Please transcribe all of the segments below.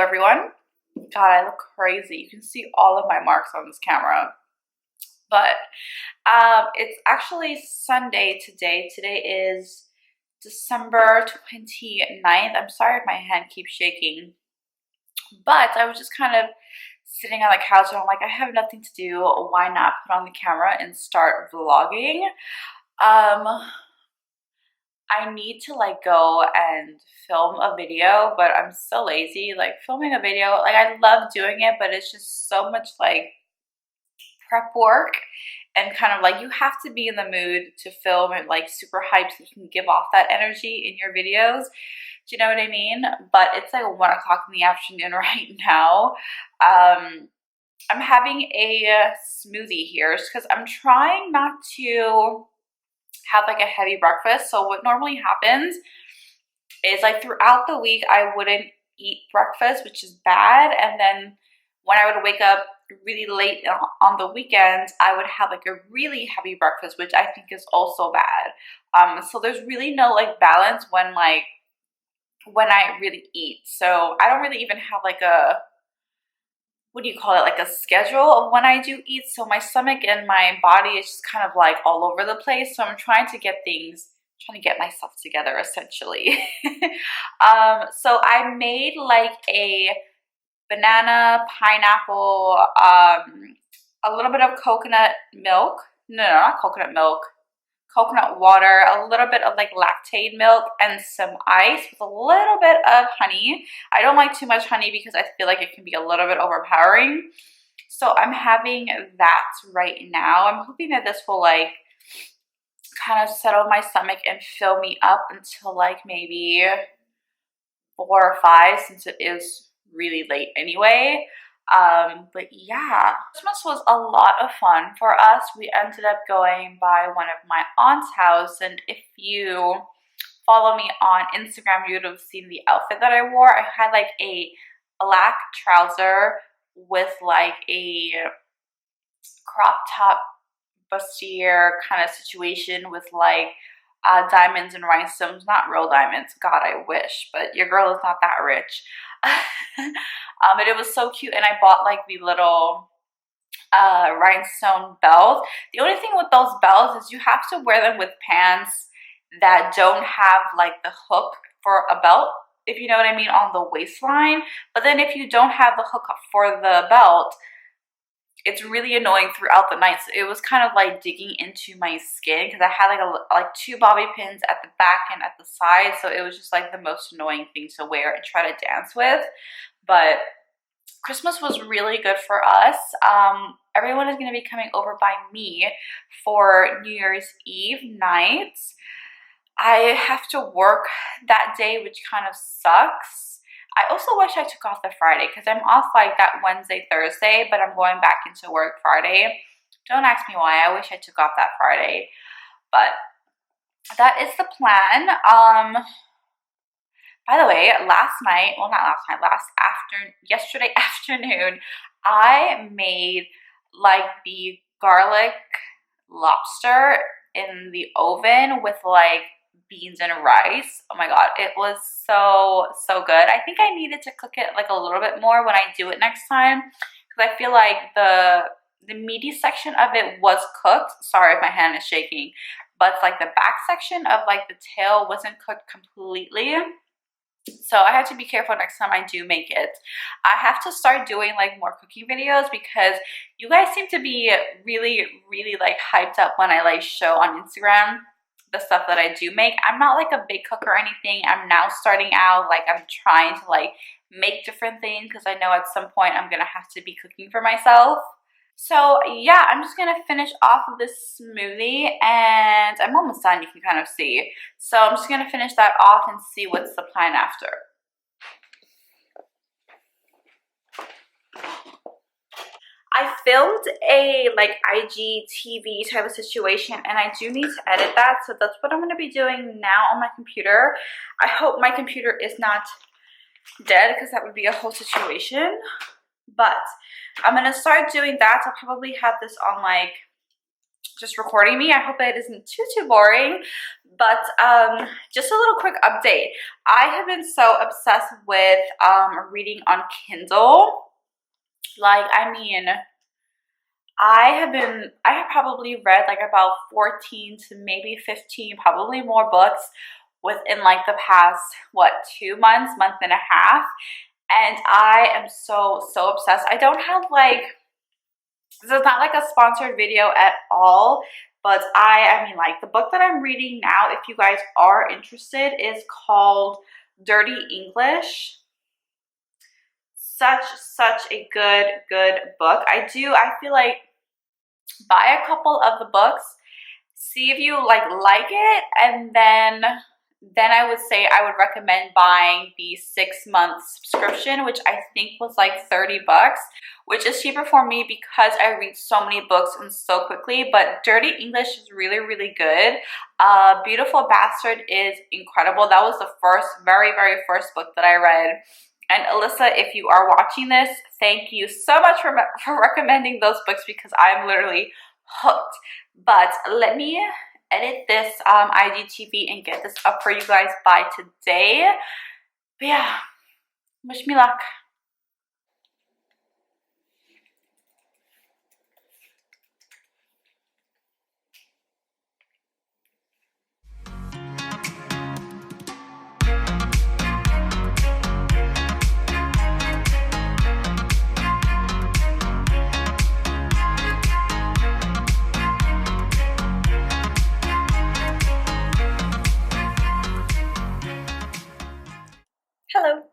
everyone. God, I look crazy. You can see all of my marks on this camera. But it's actually Sunday today. Today is December 29th. I'm sorry if my hand keeps shaking. But I was just kind of sitting on the couch and I'm like, I have nothing to do. Why not put on the camera and start vlogging? I need to like go and film a video, but I'm so lazy. Like filming a video, like I love doing it, but it's just so much like prep work and kind of like you have to be in the mood to film and like super hyped so you can give off that energy in your videos. Do you know what I mean? But it's like 1 o'clock in the afternoon right now. I'm having a smoothie here because I'm trying not to have like a heavy breakfast. So what normally happens is like throughout the week I wouldn't eat breakfast, which is bad, and then when I would wake up really late on the weekends I would have like a really heavy breakfast, which I think is also bad. So there's really no like balance when I really eat. So I don't really even have like a, what do you call it, like a schedule of when I do eat. So my stomach and my body is just kind of like all over the place. So I'm trying to get myself together essentially. So I made like a banana, pineapple, a little bit of coconut milk. No, not coconut milk. Coconut water, a little bit of like lactate milk, and some ice with a little bit of honey. I don't like too much honey because I feel like it can be a little bit overpowering. So I'm having that right now. I'm hoping that this will like kind of settle my stomach and fill me up until like maybe 4 or 5, since it is really late anyway. But yeah, Christmas was a lot of fun for us. We ended up going by one of my aunt's house, and if you follow me on Instagram, you would have seen the outfit that I wore. I had like a black trouser with like a crop top bustier kind of situation with like diamonds and rhinestones. Not real diamonds, God I wish, but your girl is not that rich. But it was so cute, and I bought like the little rhinestone belt. The only thing with those belts is you have to wear them with pants that don't have like the hook for a belt, if you know what I mean, on the waistline. But then if you don't have the hook for the belt, it's really annoying throughout the night. So it was kind of like digging into my skin because I had like 2 bobby pins at the back and at the side. So it was just like the most annoying thing to wear and try to dance with. But Christmas was really good for us. Everyone is going to be coming over by me for New Year's Eve night. I have to work that day, which kind of sucks. I also wish I took off the Friday because I'm off like that Wednesday, Thursday, but I'm going back into work Friday. Don't ask me why. I wish I took off that Friday, but that is the plan. By the way, yesterday afternoon, I made like the garlic lobster in the oven with like beans and rice. Oh my god, it was so good. I think I needed to cook it like a little bit more when I do it next time because I feel like the meaty section of it was cooked. Sorry if my hand is shaking, but like the back section of like the tail wasn't cooked completely. So I have to be careful next time I do make it. I have to start doing like more cooking videos because you guys seem to be really like hyped up when I like show on Instagram the stuff that I do make. I'm not like a big cook or anything. I'm now starting out, like I'm trying to like make different things because I know at some point I'm gonna have to be cooking for myself. So yeah, I'm just gonna finish off this smoothie and I'm almost done, you can kind of see. So I'm just gonna finish that off and see what's the plan after. I filmed a like IGTV type of situation and I do need to edit that, so that's what I'm going to be doing now on my computer. I hope my computer is not dead because that would be a whole situation, but I'm going to start doing that. I'll probably have this on like just recording me. I hope it isn't too boring, but just a little quick update. I have been so obsessed with reading on Kindle. Like, I mean, I have probably read like about 14 to maybe 15, probably more books within like the past, what, 2 months, month and a half. And I am so obsessed. I don't have like, this is not like a sponsored video at all, but I mean, like, the book that I'm reading now, if you guys are interested, is called Dirty English. Such a good book. I feel like, buy a couple of the books, see if you like it, and then I would say I would recommend buying the 6-month subscription, which I think was like 30 bucks, which is cheaper for me because I read so many books and so quickly. But Dirty English is really good. Beautiful Bastard is incredible. That was the very first book that I read. And Alyssa, if you are watching this, thank you so much for recommending those books, because I'm literally hooked. But let me edit this IGTV and get this up for you guys by today. But yeah, wish me luck. Hello.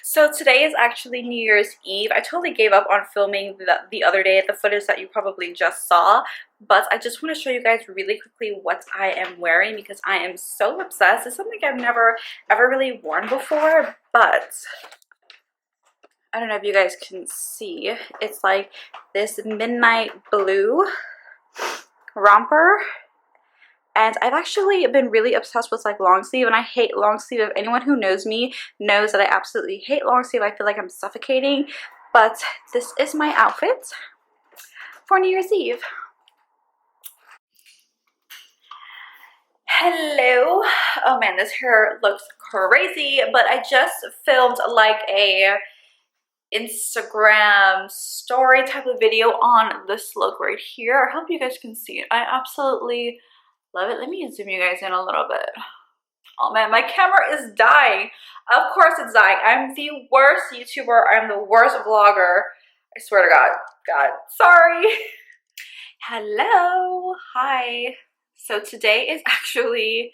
So today is actually New Year's Eve. I totally gave up on filming the other day, the footage that you probably just saw, but I just want to show you guys really quickly what I am wearing, because I am so obsessed. It's something I've never ever really worn before, but I don't know if you guys can see. It's like this midnight blue romper. And I've actually been really obsessed with like long sleeve, and I hate long sleeve. If anyone who knows me knows that I absolutely hate long sleeve. I feel like I'm suffocating. But this is my outfit for New Year's Eve. Hello. Oh man, this hair looks crazy, but I just filmed like a Instagram story type of video on this look right here. I hope you guys can see it. I absolutely love it. Let me zoom you guys in a little bit. Oh man, my camera is dying. Of course it's dying. I'm the worst YouTuber. I'm the worst vlogger. I swear to God, sorry. Hello, hi. So today is actually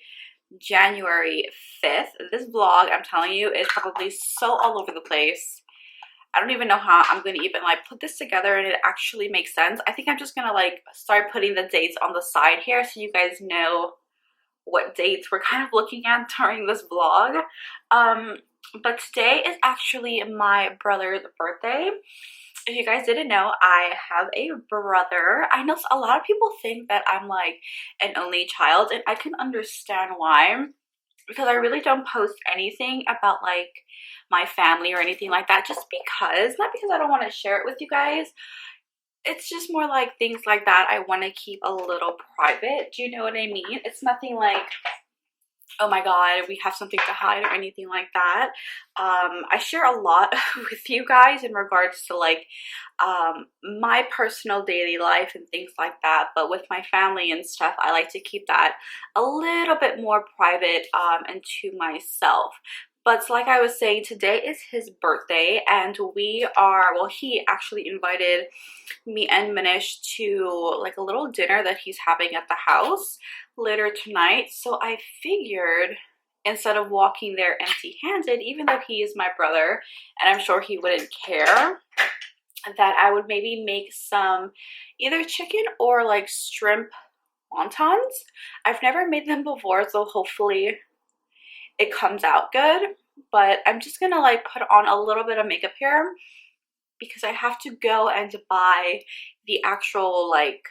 January 5th. This vlog, I'm telling you, is probably so all over the place. I don't even know how I'm going to even like put this together and it actually makes sense. I think I'm just going to like start putting the dates on the side here so you guys know what dates we're kind of looking at during this vlog. But today is actually my brother's birthday. If you guys didn't know, I have a brother. I know a lot of people think that I'm like an only child, and I can understand why, because I really don't post anything about like my family or anything like that, just because, not because I don't want to share it with you guys. It's just more like things like that I want to keep a little private. Do you know what I mean? It's nothing like, oh my god, we have something to hide or anything like that. I share a lot with you guys in regards to like my personal daily life and things like that, but with my family and stuff, I like to keep that a little bit more private and to myself. But like I was saying, today is his birthday, and we are, well, he actually invited me and Manish to like a little dinner that he's having at the house later tonight. So I figured, instead of walking there empty-handed, even though he is my brother and I'm sure he wouldn't care, that I would maybe make some either chicken or like shrimp wontons. I've never made them before, so hopefully it comes out good. But I'm just gonna like put on a little bit of makeup here because I have to go and buy the actual like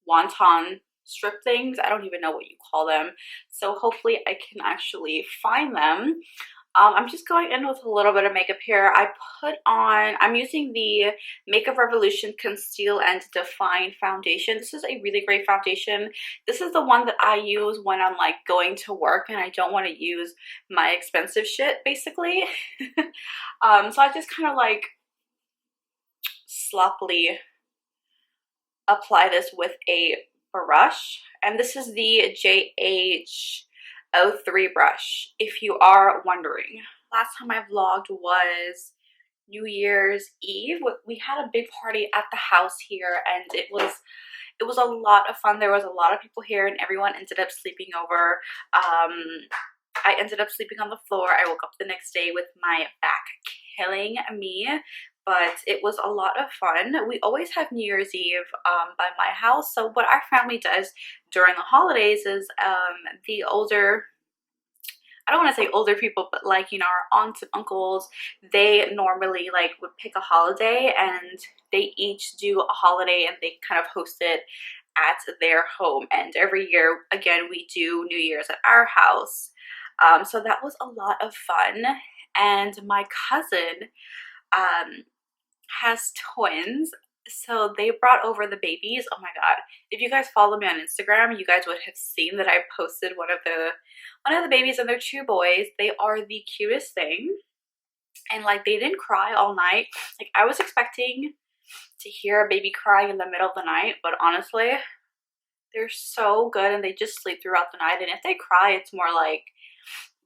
wonton strip things. I don't even know what you call them, so hopefully I can actually find them. I'm just going in with a little bit of makeup here. I'm using the Makeup Revolution Conceal and Define Foundation. This is a really great foundation. This is the one that I use when I'm like going to work and I don't want to use my expensive shit, basically. So I just kind of like sloppily apply this with a brush, and this is the JH03 brush, if you are wondering. Last time I vlogged was New Year's Eve. We had a big party at the house here, and it was a lot of fun. There was a lot of people here and everyone ended up sleeping over. I ended up sleeping on the floor. I woke up the next day with my back killing me, but it was a lot of fun. We always have New Year's Eve by my house. So what our family does during the holidays is the older, I don't want to say older people, but like, you know, our aunts and uncles, they normally like would pick a holiday and they each do a holiday and they kind of host it at their home. And every year, again, we do New Year's at our house. So that was a lot of fun. And my cousin has twins, so they brought over the babies. Oh my god, if you guys follow me on Instagram, you guys would have seen that I posted one of the babies, and they're two boys. They are the cutest thing, and like they didn't cry all night. Like I was expecting to hear a baby crying in the middle of the night, but honestly they're so good and they just sleep throughout the night. And if they cry, it's more like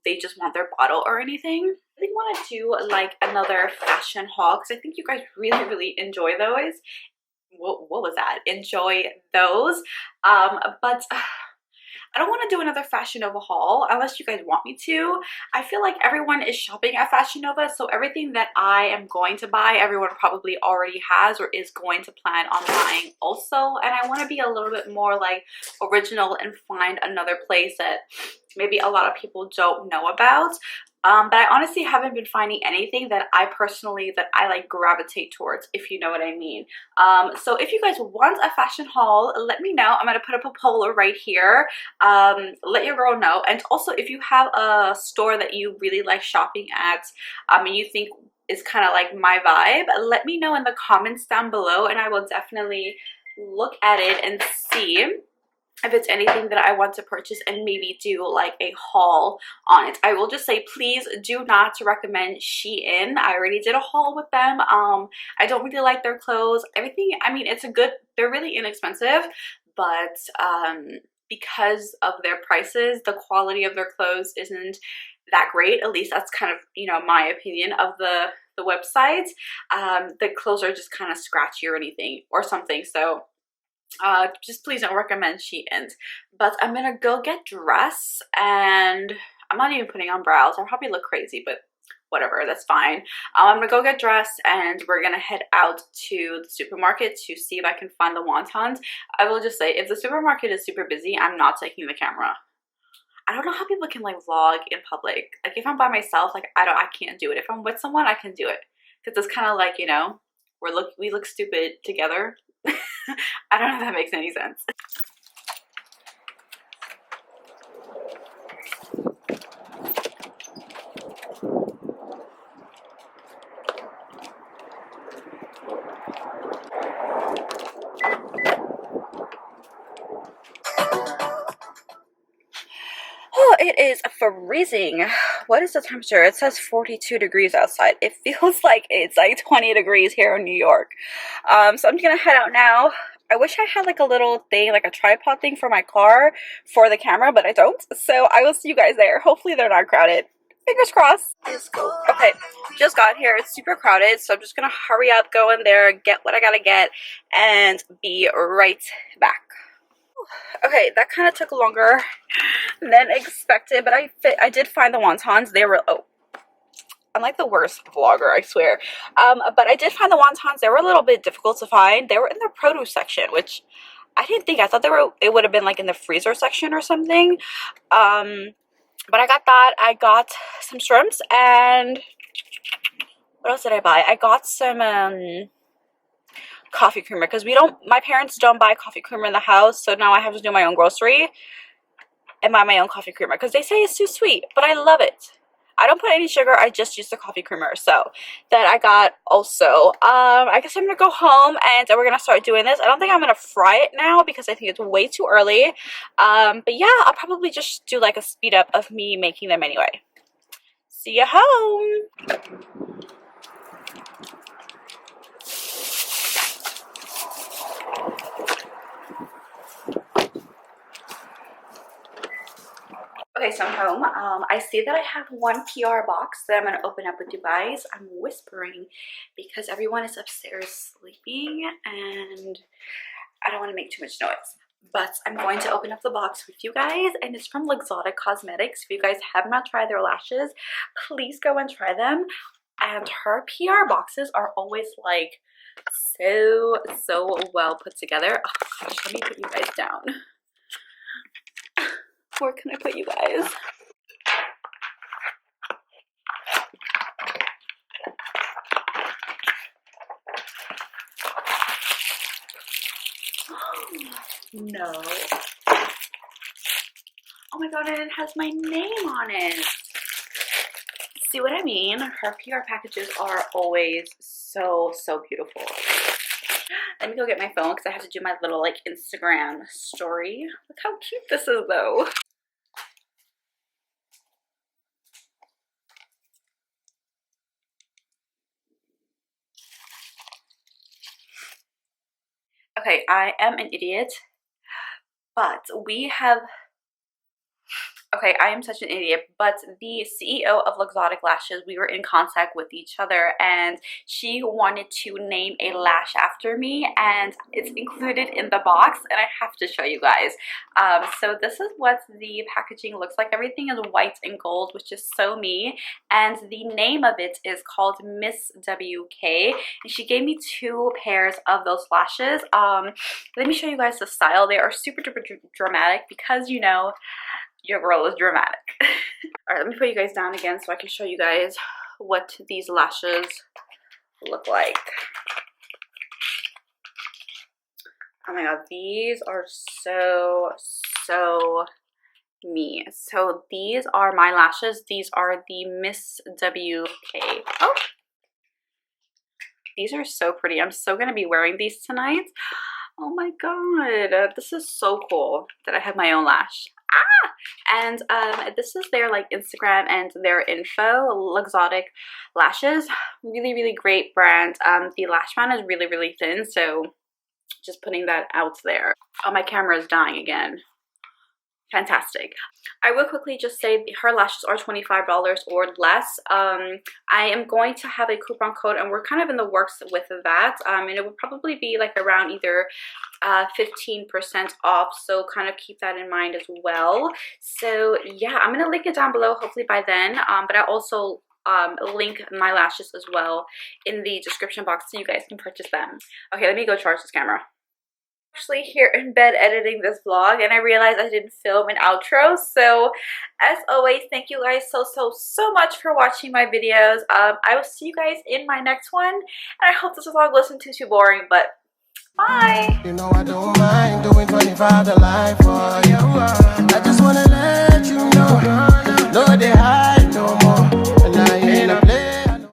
they just want their bottle or anything. I really want to do like another fashion haul because I think you guys really enjoy those. What was that? Enjoy those. But I don't want to do another Fashion Nova haul unless you guys want me to. I feel like everyone is shopping at Fashion Nova, so everything that I am going to buy, everyone probably already has or is going to plan on buying also. And I want to be a little bit more like original and find another place that maybe a lot of people don't know about. But I honestly haven't been finding anything that I like gravitate towards, if you know what I mean. So if you guys want a fashion haul, let me know. I'm going to put up a poll right here. Let your girl know. And also if you have a store that you really like shopping at, and you think is kind of like my vibe, let me know in the comments down below, and I will definitely look at it and see if it's anything that I want to purchase and maybe do like a haul on it. I will just say, please do not recommend Shein. I already did a haul with them. I don't really like their clothes. Everything, I mean, they're really inexpensive, but because of their prices, the quality of their clothes isn't that great. At least that's kind of, you know, my opinion of the website. The clothes are just kind of scratchy or anything or something. So just please don't recommend Shein. But I'm gonna go get dressed, and I'm not even putting on brows. I probably look crazy, but whatever, that's fine. I'm gonna go get dressed and we're gonna head out to the supermarket to see if I can find the wontons. I will just say, if the supermarket is super busy, I'm not taking the camera. I don't know how people can like vlog in public. Like if I'm by myself, like I can't do it. If I'm with someone, I can do it, because it's kind of like, you know, we look stupid together. I don't know if that makes any sense. Oh, it is freezing. What is the temperature? It says 42 degrees outside. It feels like it's like 20 degrees here in New York. So I'm gonna head out now. I wish I had like a little thing, like a tripod thing for my car for the camera, but I don't. So I will see you guys there. Hopefully they're not crowded. Fingers crossed. Let's go. Okay, just got here. It's super crowded, so I'm just gonna hurry up, go in there, get what I gotta get, and be right back. Okay, that kind of took longer than expected, but I did find the wontons. They were, oh, I'm like the worst vlogger, I swear. But I did find the wontons. They were a little bit difficult to find. They were in the produce section, which I didn't think. I thought it would have been like in the freezer section or something. But I got that. I got some shrimps, and what else did I buy? I got some coffee creamer, because my parents don't buy coffee creamer in the house, so now I have to do my own grocery and buy my own coffee creamer because they say it's too sweet, but I love it. I don't put any sugar, I just use the coffee creamer. So that I got also. I guess I'm gonna go home and we're gonna start doing this. I don't think I'm gonna fry it now because I think it's way too early. But yeah, I'll probably just do like a speed up of me making them anyway. See you home. Okay, so I'm home. I see that I have one PR box that I'm going to open up with you guys. I'm whispering because everyone is upstairs sleeping and I don't want to make too much noise. But I'm going to open up the box with you guys, and it's from XOXO Cosmetics. If you guys have not tried their lashes, please go and try them. And her PR boxes are always like so well put together. Oh gosh, let me put you guys down. Where can I put you guys? No. Oh my god, and it has my name on it. See what I mean? Her PR packages are always so beautiful. Let me go get my phone because I have to do my little like Instagram story. Look how cute this is though. Okay, I am an idiot, but we have... Okay, I am such an idiot, but the CEO of Luxottic Lashes, we were in contact with each other and she wanted to name a lash after me, and it's included in the box and I have to show you guys. So this is what the packaging looks like. Everything is white and gold, which is so me, and the name of it is called Miss WK, and she gave me 2 pairs of those lashes. Let me show you guys the style. They are super duper dramatic because, you know, your girl is dramatic. All right, let me put you guys down again so I can show you guys what these lashes look like. Oh my god, these are so me. So these are my lashes. These are the Miss WK. Oh, these are so pretty. I'm so gonna be wearing these tonight. Oh my god, this is so cool that I have my own lash. And this is their like Instagram and their info. Luxottic Lashes, really great brand. The lash band is really thin, so just putting that out there. Oh, my camera is dying again. Fantastic. I will quickly just say her lashes are $25 or less. I am going to have a coupon code and we're kind of in the works with that, and it will probably be like around either 15% off, so kind of keep that in mind as well. So yeah, I'm gonna link it down below hopefully by then, but I also link my lashes as well in the description box so you guys can purchase them. Okay, let me go charge this camera. Actually here in bed editing this vlog and I realized I didn't film an outro, so as always, thank you guys so much for watching my videos. I will see you guys in my next one, and I hope this vlog wasn't too boring, but bye. You know I don't mind doing 25 to life for you.